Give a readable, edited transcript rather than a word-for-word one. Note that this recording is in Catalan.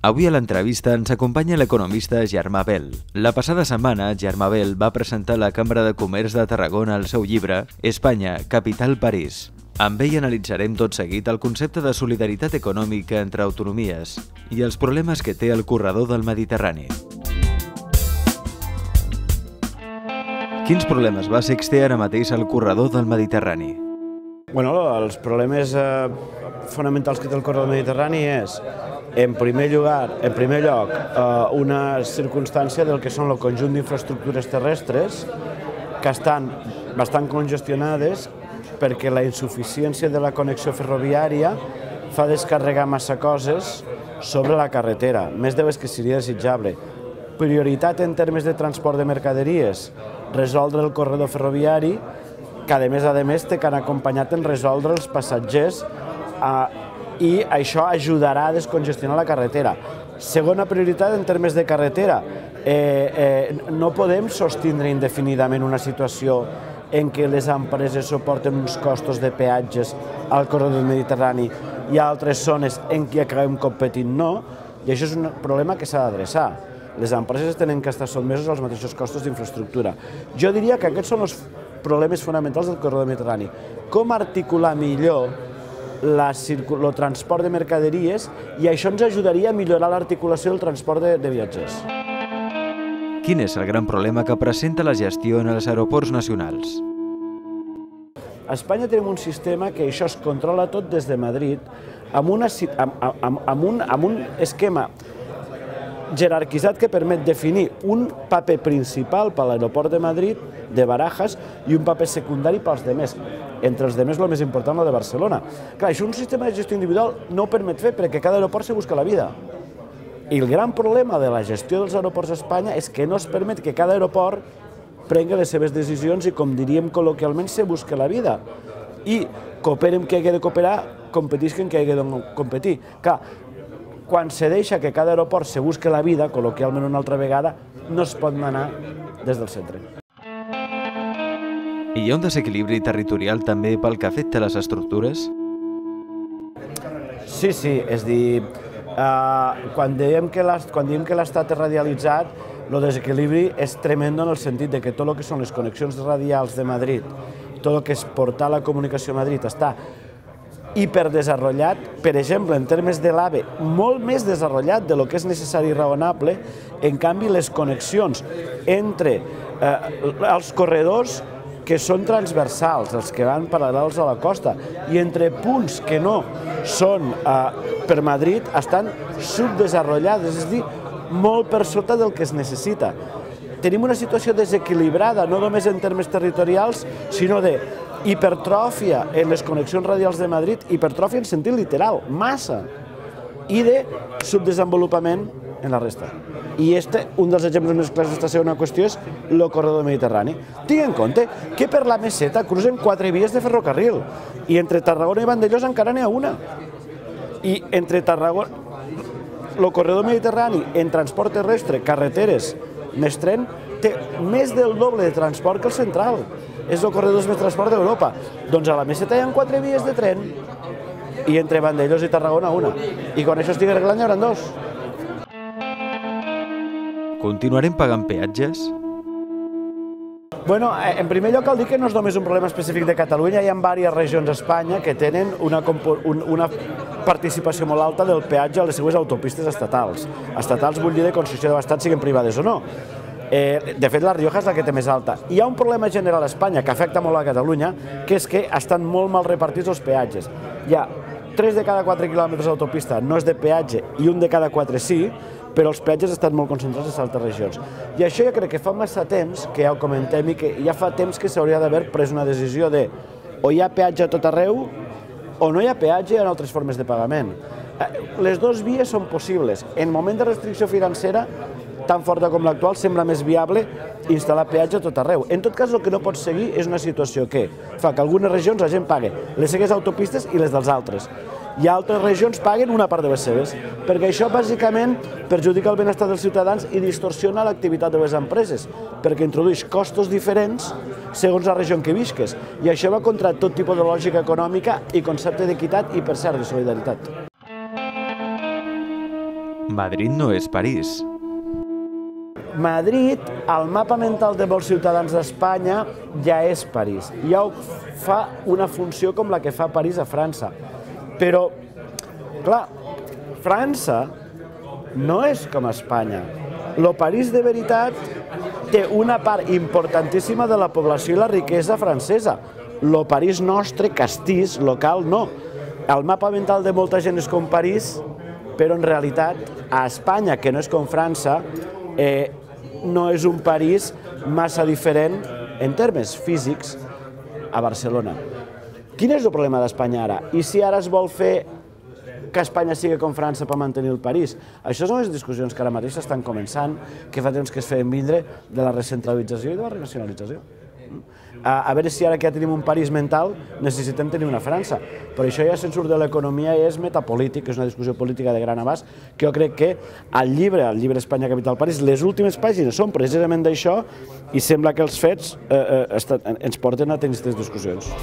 Avui a l'entrevista ens acompanya l'economista Germà Bel. La passada setmana, Germà Bel va presentar a la Cambra de Comerç de Tarragona el seu llibre Espanya, capital París. Amb ell analitzarem tot seguit el concepte de solidaritat econòmica entre autonomies i els problemes que té el corredor del Mediterrani. Quins problemes bàsics té ara mateix el corredor del Mediterrani? Els problemes fonamentals que té el corredor del Mediterrani és, en primer lloc, una circumstància del que són el conjunt d'infraestructures terrestres que estan bastant congestionades perquè la insuficiència de la connexió ferroviària fa descarregar massa coses sobre la carretera, més de les que seria desitjable. Prioritat en termes de transport de mercaderies, resoldre el corredor ferroviari, que a més té que anar acompanyat en resoldre els passatgers i això ajudarà a descongestionar la carretera. Segona prioritat en termes de carretera, no podem sostindre indefinidament una situació en què les empreses suporten uns costos de peatges al corredor del Mediterrani i a altres zones en què acabem competint no, i això és un problema que s'ha d'adreçar. Les empreses tenen que estar sotmeses als mateixos costos d'infraestructura. Jo diria que aquests són els problemes fonamentals del corredor del Mediterrani. Com articular millor el transport de mercaderies i això ens ajudaria a millorar l'articulació del transport de viatgers. Quin és el gran problema que presenta la gestió en els aeroports nacionals? A Espanya tenim un sistema que això es controla tot des de Madrid amb un esquema jerarquitzat que permet definir un paper principal per a l'aeroport de Madrid, de Barajas, i un paper secundari pels demés. Entre els demés, el més important, el de Barcelona. Clar, això un sistema de gestió individual no ho permet fer perquè cada aeroport se busca la vida. I el gran problema de la gestió dels aeroports a Espanya és que no es permet que cada aeroport prengui les seves decisions i, com diríem col·loquialment, se busca la vida. I cooperen que hagi de cooperar, competisquen que hagi de competir. Clar, quan se deixa que cada aeroport se busca la vida, col·loquialment una altra vegada, no es pot anar des del centre. Hi ha un desequilibri territorial també pel que afecta a les estructures? Sí, és dir, quan diem que l'estat és radialitzat, el desequilibri és tremendo en el sentit que tot el que són les connexions radials de Madrid, tot el que és portar la comunicació a Madrid està hiperdesenvolupat, per exemple, en termes de l'AVE, molt més desenvolupat del que és necessari i raonable. En canvi, les connexions entre els corredors que són transversals, els que van paral·lels a la costa, i entre punts que no són per Madrid, estan subdesenvolupades, és a dir, molt per sota del que es necessita. Tenim una situació desequilibrada, no només en termes territorials, sinó de hipertròfia en les connexions radials de Madrid, hipertròfia en sentit literal, massa, i de subdesenvolupament en la resta. I un dels exemples més clars d'esta segona qüestió és el corredor del Mediterrani. Tinc en compte que per la meseta cruzen 4 vies de ferrocarril i entre Tarragona i Vandellòs encara n'hi ha una. I entre Tarragona, el corredor mediterrani en transport terrestre, carreteres més tren, té més del doble de transport que el central. És el corredor de transport d'Europa. Doncs a la meseta hi ha 4 vies de tren i entre Vandellòs i Tarragona una. I quan això estigui arreglant hi haurà 2. Continuarem pagant peatges? En primer lloc cal dir que no és només un problema específic de Catalunya, hi ha diverses regions a Espanya que tenen una participació molt alta del peatge a les seues autopistes estatals. Estatals vull dir de concessió de l'Estat, siguin privades o no. De fet, la Rioja és la que té més alta. Hi ha un problema general a Espanya que afecta molt a Catalunya, que és que estan molt mal repartits els peatges. Hi ha 3 de cada 4 quilòmetres d'autopista no és de peatge i 1 de cada 4 sí, però els peatges estan molt concentrats en altres regions. I això jo crec que fa massa temps, que ja ho comentem, i que ja fa temps que s'hauria d'haver pres una decisió de o hi ha peatge a tot arreu o no hi ha peatge en altres formes de pagament. Les dues vies són possibles. En moment de restricció financera, tan forta com l'actual, sembla més viable instal·lar peatge a tot arreu. En tot cas, el que no pot seguir és una situació que fa que algunes regions la gent pagui les seves autopistes i les dels altres. I altres regions paguen una part de les seves, perquè això bàsicament perjudica el benestar dels ciutadans i distorsiona l'activitat de les empreses, perquè introdueix costos diferents segons la regió en què visques, i això va contra tot tipus de lògica econòmica i concepte d'equitat i, per cert, de solidaritat. Madrid no és París. Madrid, al mapa mental de molts ciutadans d'Espanya, ja és París. Ja fa una funció com la que fa París a França. Però, clar, França no és com Espanya. Lo París de veritat té una part importantíssima de la població i la riquesa francesa. Lo París nostre, castís, local, no. El mapa mental de molta gent és com París, però en realitat a Espanya, que no és com França, no és un París massa diferent en termes físics a Barcelona. Quin és el problema d'Espanya ara? I si ara es vol fer que Espanya sigui com França per mantenir el París? Això són les discussions que ara mateix estan començant, que fa temps que es feien vindre de la recentralització i de la renacionalització. A veure si ara que ja tenim un París mental necessitem tenir una França. Però això ja se'n surt de l'economia i és metapolític, és una discussió política de gran abast, que jo crec que al llibre Espanya Capital París, les últimes pàgines són precisament d'això i sembla que els fets ens porten a tenir aquestes discussions.